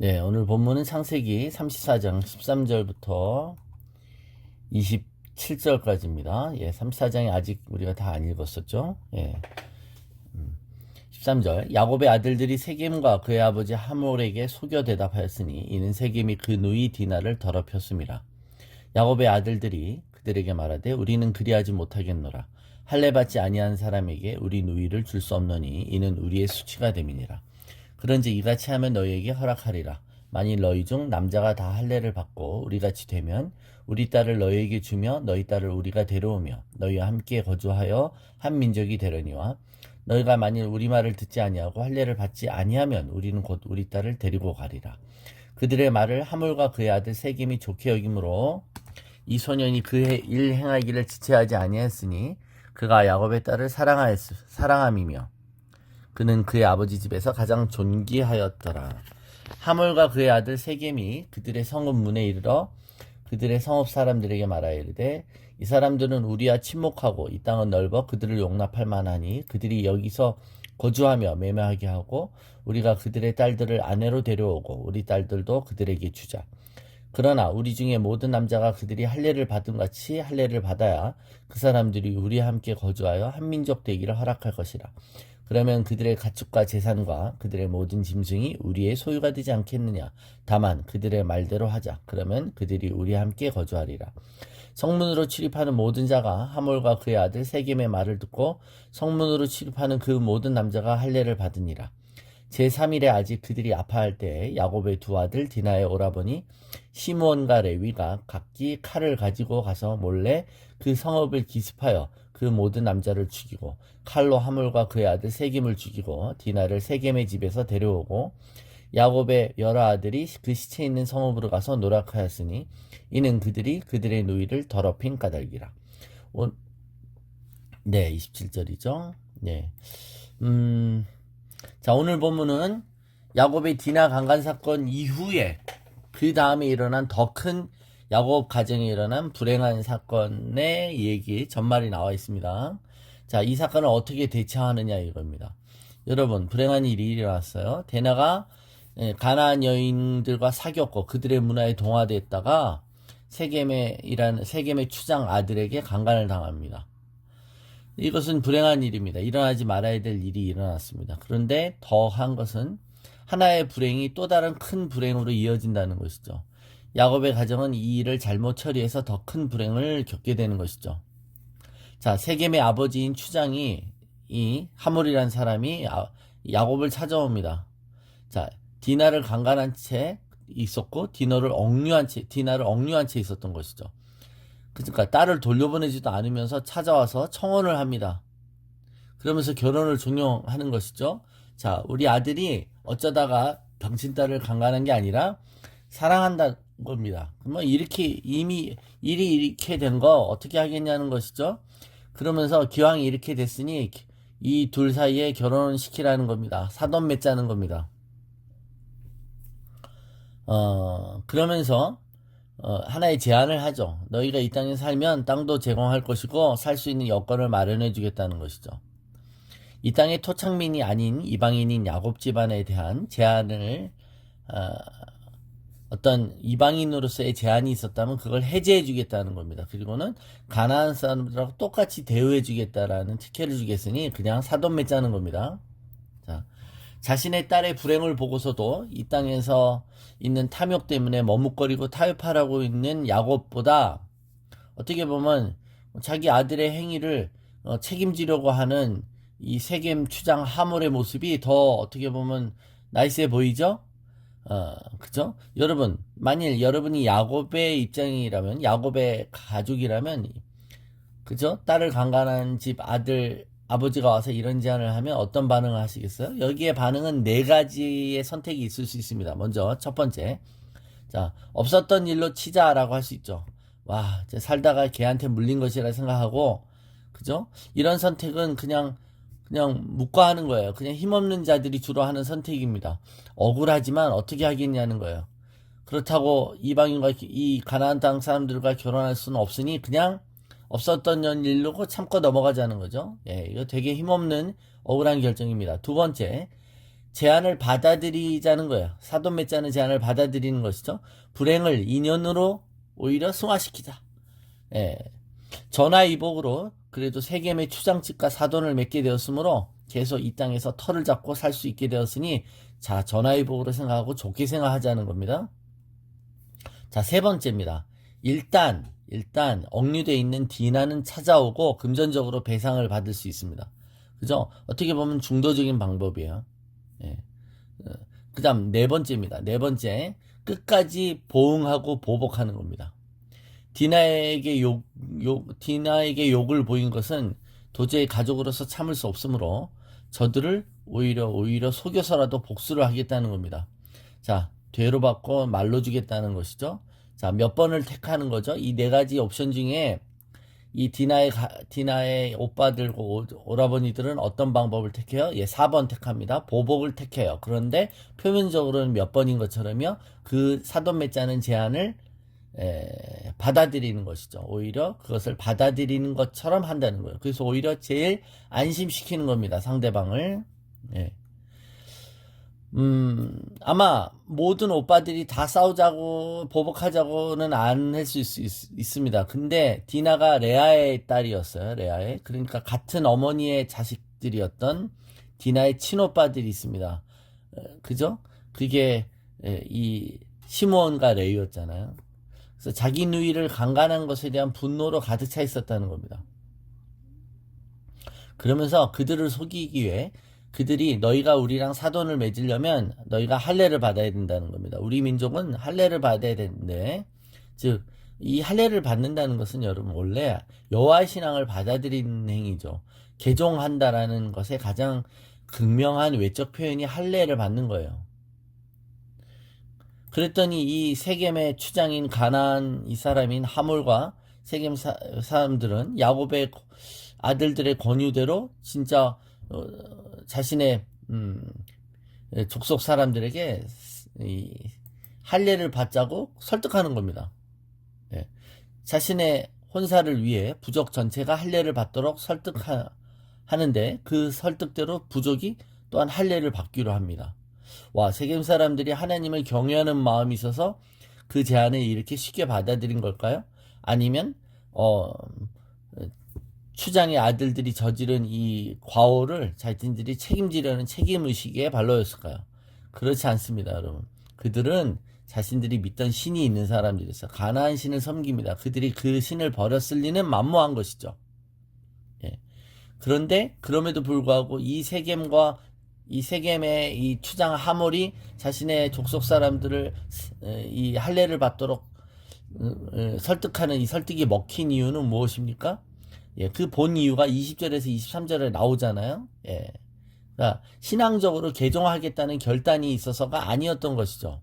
네, 오늘 본문은 창세기 34장 13절부터 27절까지입니다. 예, 34장이 아직 우리가 다 안 읽었었죠. 예. 13절 야곱의 아들들이 세겜과 그의 아버지 하몰에게 속여 대답하였으니 이는 세겜이 그 누이 디나를 더럽혔음이라. 야곱의 아들들이 그들에게 말하되 우리는 그리하지 못하겠노라. 할례 받지 아니한 사람에게 우리 누이를 줄 수 없노니 이는 우리의 수치가 됨이니라. 그런즉 이같이 하면 너희에게 허락하리라. 만일 너희 중 남자가 다 할례를 받고 우리같이 되면 우리 딸을 너희에게 주며 너희 딸을 우리가 데려오며 너희와 함께 거주하여 한 민족이 되려니와 너희가 만일 우리 말을 듣지 아니하고 할례를 받지 아니하면 우리는 곧 우리 딸을 데리고 가리라. 그들의 말을 하몰과 그의 아들 세겜이 좋게 여김으로 이 소년이 그의 일 행하기를 지체하지 아니하였으니 그가 야곱의 딸을 사랑함이며 그는 그의 아버지 집에서 가장 존귀하였더라. 하몰과 그의 아들 세겜이 그들의 성읍 문에 이르러 그들의 성읍 사람들에게 말하이르되 이 사람들은 우리와 친목하고 이 땅은 넓어 그들을 용납할 만하니 그들이 여기서 거주하며 매매하게 하고 우리가 그들의 딸들을 아내로 데려오고 우리 딸들도 그들에게 주자. 그러나 우리 중에 모든 남자가 그들이 할례를 받은 같이 할례를 받아야 그 사람들이 우리와 함께 거주하여 한 민족 되기를 허락할 것이라. 그러면 그들의 가축과 재산과 그들의 모든 짐승이 우리의 소유가 되지 않겠느냐. 다만 그들의 말대로 하자. 그러면 그들이 우리와 함께 거주하리라. 성문으로 출입하는 모든 자가 하몰과 그의 아들 세겜의 말을 듣고 성문으로 출입하는 그 모든 남자가 할례를 받으니라. 제3일에 아직 그들이 아파할 때에 야곱의 두 아들 디나의 오라버니 시므온과 레위가 각기 칼을 가지고 가서 몰래 그 성읍을 기습하여 그 모든 남자를 죽이고 칼로 하몰과 그의 아들 세겜을 죽이고 디나를 세겜의 집에서 데려오고 야곱의 여러 아들이 그 시체 있는 성읍으로 가서 노력하였으니 이는 그들이 그들의 누이를 더럽힌 까닭이라. 네, 27절이죠. 네. 자, 오늘 본문은 야곱의 디나 강간 사건 이후에 그 다음에 일어난 더 큰 야곱 가정에 일어난 불행한 사건의 얘기 전말이 나와 있습니다. 자, 이 사건을 어떻게 대처하느냐 이겁니다. 여러분, 불행한 일이 일어났어요. 디나가 가나안 여인들과 사귀었고 그들의 문화에 동화됐다가 세겜의 추장 아들에게 강간을 당합니다. 이것은 불행한 일입니다. 일어나지 말아야 될 일이 일어났습니다. 그런데 더한 것은 하나의 불행이 또 다른 큰 불행으로 이어진다는 것이죠. 야곱의 가정은 이 일을 잘못 처리해서 더 큰 불행을 겪게 되는 것이죠. 자, 세겜의 아버지인 추장이 이 하몰이라는 사람이 야곱을 찾아옵니다. 자, 디나를 강간한 채 있었고 디나를 억류한 채 있었던 것이죠. 그러니까 딸을 돌려보내지도 않으면서 찾아와서 청혼을 합니다. 그러면서 결혼을 종료하는 것이죠. 자, 우리 아들이 어쩌다가 당신 딸을 강간한 게 아니라 사랑한다는 겁니다. 그러면 이렇게 이미 일이 이렇게 된 거 어떻게 하겠냐는 것이죠. 그러면서 기왕 이렇게 됐으니 이 둘 사이에 결혼을 시키라는 겁니다. 사돈 맺자는 겁니다. 그러면서 하나의 제안을 하죠. 너희가 이 땅에 살면 땅도 제공할 것이고 살 수 있는 여건을 마련해 주겠다는 것이죠. 이 땅의 토착민이 아닌 이방인인 야곱 집안에 대한 제안을 어떤 이방인으로서의 제안이 있었다면 그걸 해제해 주겠다는 겁니다. 그리고는 가나안 사람들하고 똑같이 대우해 주겠다라는 특혜를 주겠으니 그냥 사돈 맺자는 겁니다. 자, 자신의 딸의 불행을 보고서도 이 땅에서 있는 탐욕 때문에 머뭇거리고 타협하라고 있는 야곱보다 어떻게 보면 자기 아들의 행위를 책임지려고 하는 이 세겜 추장 하몰의 모습이 더 어떻게 보면 나이스해 보이죠? 그죠? 여러분, 만일 여러분이 야곱의 입장이라면, 야곱의 가족이라면, 그죠? 딸을 강간한 집 아버지가 와서 이런 제안을 하면 어떤 반응을 하시겠어요? 여기에 반응은 네 가지의 선택이 있을 수 있습니다. 먼저, 첫 번째. 자, 없었던 일로 치자라고 할 수 있죠. 와, 살다가 걔한테 물린 것이라 생각하고, 그죠? 이런 선택은 그냥 묵과하는 거예요. 그냥 힘없는 자들이 주로 하는 선택입니다. 억울하지만 어떻게 하겠냐는 거예요. 그렇다고 이방인과 이 가나안 땅 사람들과 결혼할 수는 없으니 그냥 없었던 일로 참고 넘어가자는 거죠. 예, 이거 되게 힘없는 억울한 결정입니다. 두 번째, 제안을 받아들이자는 거예요. 사돈 맺자는 제안을 받아들이는 것이죠. 불행을 인연으로 오히려 승화시키자. 예. 전화위복으로 그래도 세겜의 추장집과 사돈을 맺게 되었으므로 계속 이 땅에서 터를 잡고 살 수 있게 되었으니 자, 전화위복으로 생각하고 좋게 생각하자는 겁니다. 자, 세 번째입니다. 일단 억류되어 있는 디나는 찾아오고 금전적으로 배상을 받을 수 있습니다. 그죠? 어떻게 보면 중도적인 방법이에요. 예. 그 다음 네 번째입니다. 네 번째, 끝까지 보응하고 보복하는 겁니다. 디나에게 욕을 보인 것은 도저히 가족으로서 참을 수 없으므로 저들을 오히려 속여서라도 복수를 하겠다는 겁니다. 자, 되로 받고 말로 주겠다는 것이죠. 자, 몇 번을 택하는 거죠. 이 네 가지 옵션 중에 이 디나의 오빠들과 오라버니들은 어떤 방법을 택해요? 예, 4번 택합니다. 보복을 택해요. 그런데 표면적으로는 몇 번인 것처럼요. 그 사돈 맺자는 제안을 받아들이는 것이죠. 오히려 그것을 받아들이는 것처럼 한다는 거예요. 그래서 오히려 제일 안심시키는 겁니다. 상대방을. 예. 아마 모든 오빠들이 다 싸우자고 보복하자고는 안 할 수 있습니다. 근데 디나가 레아의 딸이었어요. 레아의. 그러니까 같은 어머니의 자식들이었던 디나의 친오빠들이 있습니다. 그죠? 그게 이 시므온과 레위였잖아요. 그래서 자기 누이를 강간한 것에 대한 분노로 가득 차 있었다는 겁니다. 그러면서 그들을 속이기 위해 그들이 너희가 우리랑 사돈을 맺으려면 너희가 할례를 받아야 된다는 겁니다. 우리 민족은 할례를 받아야 되는데, 즉 이 할례를 받는다는 것은 여러분 원래 여호와의 신앙을 받아들이는 행위죠. 개종한다라는 것의 가장 극명한 외적 표현이 할례를 받는 거예요. 그랬더니 이 세겜의 추장인 가나안 이 사람인 하몰과 세겜 사람들은 야곱의 아들들의 권유대로 진짜 자신의 족속 사람들에게 이 할례를 받자고 설득하는 겁니다. 예. 자신의 혼사를 위해 부족 전체가 할례를 받도록 설득하는데 그 설득대로 부족이 또한 할례를 받기로 합니다. 와, 세겜 사람들이 하나님을 경외하는 마음이 있어서 그 제안을 이렇게 쉽게 받아들인 걸까요? 아니면 추장의 아들들이 저지른 이 과오를 자신들이 책임지려는 책임의식의 발로였을까요? 그렇지 않습니다, 여러분. 그들은 자신들이 믿던 신이 있는 사람들이었어요. 가나안 신을 섬깁니다. 그들이 그 신을 버렸을 리는 만무한 것이죠. 예. 그런데 그럼에도 불구하고 이 세겜의 이 추장 하몰이 자신의 족속 사람들을 이 할례를 받도록 설득하는 이 설득이 먹힌 이유는 무엇입니까? 예, 그 본 이유가 20절에서 23절에 나오잖아요. 예. 그러니까 신앙적으로 개종하겠다는 결단이 있어서가 아니었던 것이죠.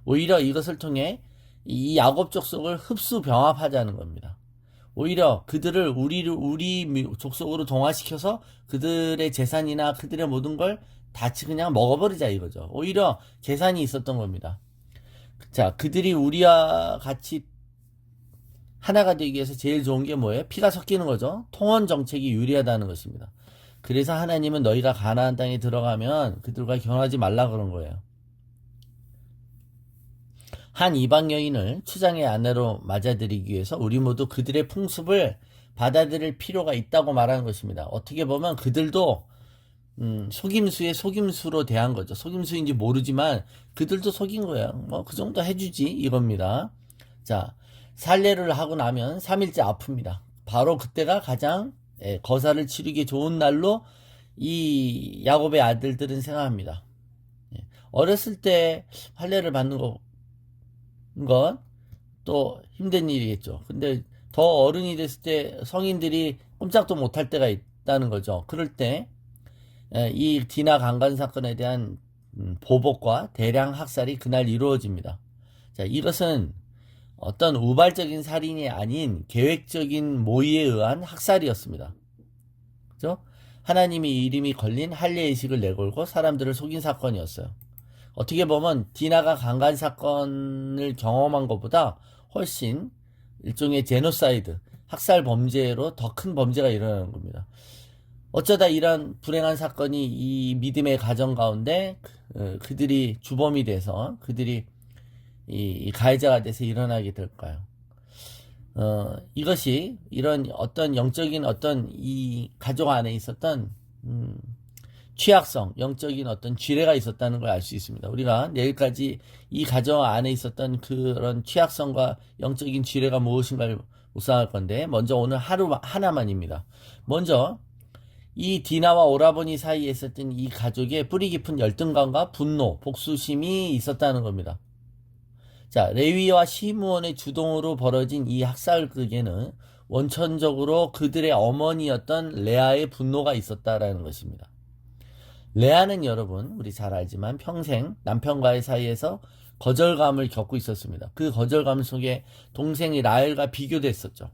오히려 이것을 통해 이 야곱 족속을 흡수 병합하자는 겁니다. 오히려 그들을 우리 족속으로 동화시켜서 그들의 재산이나 그들의 모든 걸 다 그냥 먹어버리자 이거죠. 오히려 계산이 있었던 겁니다. 자, 그들이 우리와 같이 하나가 되기 위해서 제일 좋은 게 뭐예요? 피가 섞이는 거죠. 통원 정책이 유리하다는 것입니다. 그래서 하나님은 너희가 가나안 땅에 들어가면 그들과 결혼하지 말라 그런 거예요. 한 이방 여인을 추장의 아내로 맞아들이기 위해서 우리 모두 그들의 풍습을 받아들일 필요가 있다고 말하는 것입니다. 어떻게 보면 그들도 속임수에 속임수로 대한 거죠. 속임수인지 모르지만 그들도 속인 거예요. 뭐 그 정도 해주지 이겁니다. 자, 살례를 하고 나면 3일째 아픕니다. 바로 그때가 가장 거사를 치르기 좋은 날로 이 야곱의 아들들은 생각합니다. 어렸을 때 할례를 받는 건 또 힘든 일이겠죠. 근데 더 어른이 됐을 때 성인들이 꼼짝도 못할 때가 있다는 거죠. 그럴 때 이 디나 강간 사건에 대한 보복과 대량 학살이 그날 이루어집니다. 자, 이것은 어떤 우발적인 살인이 아닌 계획적인 모의에 의한 학살이었습니다. 그죠? 하나님이 이름이 걸린 할례의식을 내걸고 사람들을 속인 사건이었어요. 어떻게 보면 디나가 강간 사건을 경험한 것보다 훨씬 일종의 제노사이드, 학살 범죄로 더 큰 범죄가 일어나는 겁니다. 어쩌다 이런 불행한 사건이 이 믿음의 가정 가운데 그들이 주범이 돼서 그들이 이 가해자가 돼서 일어나게 될까요? 이것이 이런 어떤 영적인 어떤 이 가족 안에 있었던 취약성, 영적인 어떤 지뢰가 있었다는 걸 알 수 있습니다. 우리가 내일까지 이 가정 안에 있었던 그런 취약성과 영적인 지뢰가 무엇인가를 묵상할 건데, 먼저 오늘 하루 하나만입니다. 먼저 이 디나와 오라버니 사이에 있었던 이 가족의 뿌리 깊은 열등감과 분노, 복수심이 있었다는 겁니다. 자, 레위와 시므온의 주동으로 벌어진 이 학살극에는 원천적으로 그들의 어머니였던 레아의 분노가 있었다라는 것입니다. 레아는 여러분, 우리 잘 알지만 평생 남편과의 사이에서 거절감을 겪고 있었습니다. 그 거절감 속에 동생이 라헬과 비교됐었죠.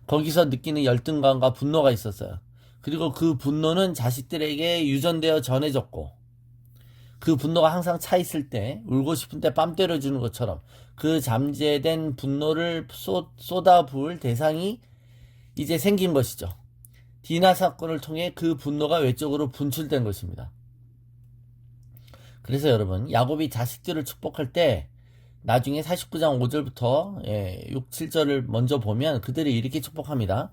거기서 느끼는 열등감과 분노가 있었어요. 그리고 그 분노는 자식들에게 유전되어 전해졌고, 그 분노가 항상 차 있을 때 울고 싶은 때 뺨 때려주는 것처럼 그 잠재된 분노를 쏟아부을 대상이 이제 생긴 것이죠. 디나 사건을 통해 그 분노가 외적으로 분출된 것입니다. 그래서 여러분, 야곱이 자식들을 축복할 때 나중에 49장 5절부터 6, 7절을 먼저 보면 그들이 이렇게 축복합니다.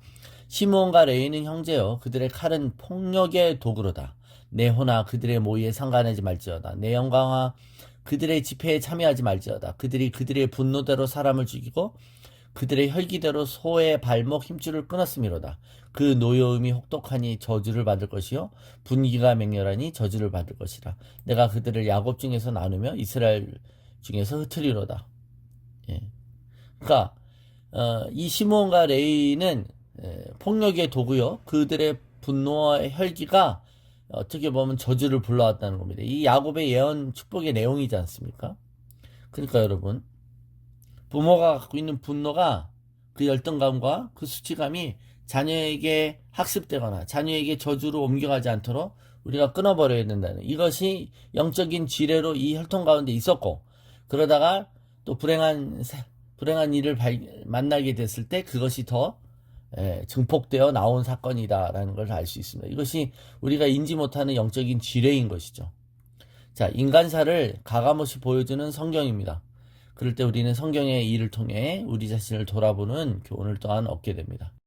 시므온과 레위는 형제여, 그들의 칼은 폭력의 도구로다. 내 호나 그들의 모의에 상관하지 말지어다. 내 영광아 그들의 집회에 참여하지 말지어다. 그들이 그들의 분노대로 사람을 죽이고 그들의 혈기대로 소의 발목 힘줄을 끊었음이로다. 그 노여움이 혹독하니 저주를 받을 것이요 분기가 맹렬하니 저주를 받을 것이라. 내가 그들을 야곱 중에서 나누며 이스라엘 중에서 흩으리로다. 예. 그러니까 이 시므온과 레위는 폭력의 도구요. 그들의 분노와 혈기가 어떻게 보면 저주를 불러왔다는 겁니다. 이 야곱의 예언 축복의 내용이지 않습니까? 그러니까 여러분, 부모가 갖고 있는 분노가 그 열등감과 그 수치감이 자녀에게 학습되거나 자녀에게 저주로 옮겨가지 않도록 우리가 끊어버려야 된다는, 이것이 영적인 지뢰로 이 혈통 가운데 있었고, 그러다가 또 불행한 일을 만나게 됐을 때 그것이 더 증폭되어 나온 사건이다라는 걸 알 수 있습니다. 이것이 우리가 인지 못하는 영적인 지뢰인 것이죠. 자, 인간사를 가감없이 보여주는 성경입니다. 그럴 때 우리는 성경의 일을 통해 우리 자신을 돌아보는 교훈을 또한 얻게 됩니다.